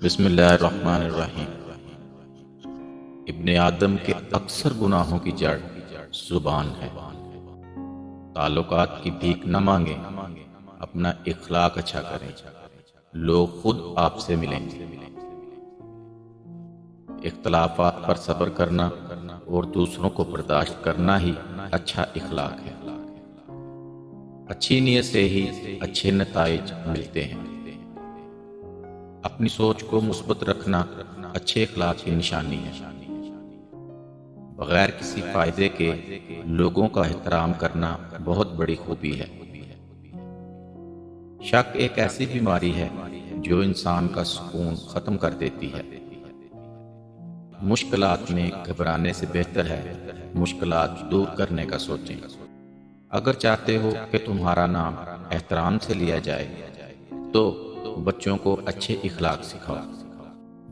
بسم اللہ الرحمن الرحیم۔ ابن آدم کے اکثر گناہوں کی جڑ زبان ہے۔ تعلقات کی بھیک نہ مانگیں، اپنا اخلاق اچھا کریں، لوگ خود آپ سے ملیں گے۔ اختلافات پر صبر کرنا اور دوسروں کو برداشت کرنا ہی اچھا اخلاق ہے۔ اچھی نیت سے ہی اچھے نتائج ملتے ہیں۔ اپنی سوچ کو مثبت رکھنا اچھے اخلاق کی نشانی ہے۔ بغیر کسی فائدے کے لوگوں کا احترام کرنا بہت بڑی خوبی ہے۔ شک ایک ایسی بیماری ہے جو انسان کا سکون ختم کر دیتی ہے۔ مشکلات میں گھبرانے سے بہتر ہے مشکلات دور کرنے کا سوچیں۔ اگر چاہتے ہو کہ تمہارا نام احترام سے لیا جائے تو بچوں کو اچھے اخلاق سکھاؤ۔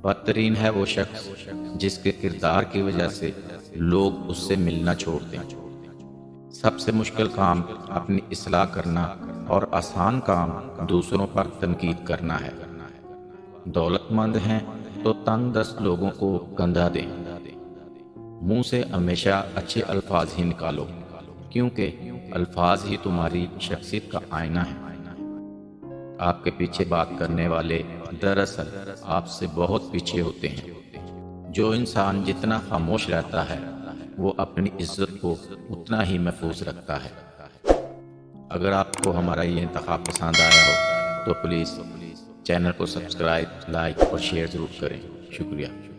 بدترین ہے وہ شخص جس کے کردار کی وجہ سے لوگ اس سے ملنا چھوڑ دیں۔ سب سے مشکل کام اپنی اصلاح کرنا اور آسان کام دوسروں پر تنقید کرنا ہے۔ دولت مند ہیں تو تنگ دست لوگوں کو گندھا دیں۔ منہ سے ہمیشہ اچھے الفاظ ہی نکالو، کیونکہ الفاظ ہی تمہاری شخصیت کا آئینہ ہے۔ آپ کے پیچھے بات کرنے والے دراصل آپ سے بہت پیچھے ہوتے ہیں۔ جو انسان جتنا خاموش رہتا ہے وہ اپنی عزت کو اتنا ہی محفوظ رکھتا ہے۔ اگر آپ کو ہمارا یہ انتخاب پسند آیا ہو تو پلیز چینل کو سبسکرائب، لائک اور شیئر ضرور کریں۔ شکریہ۔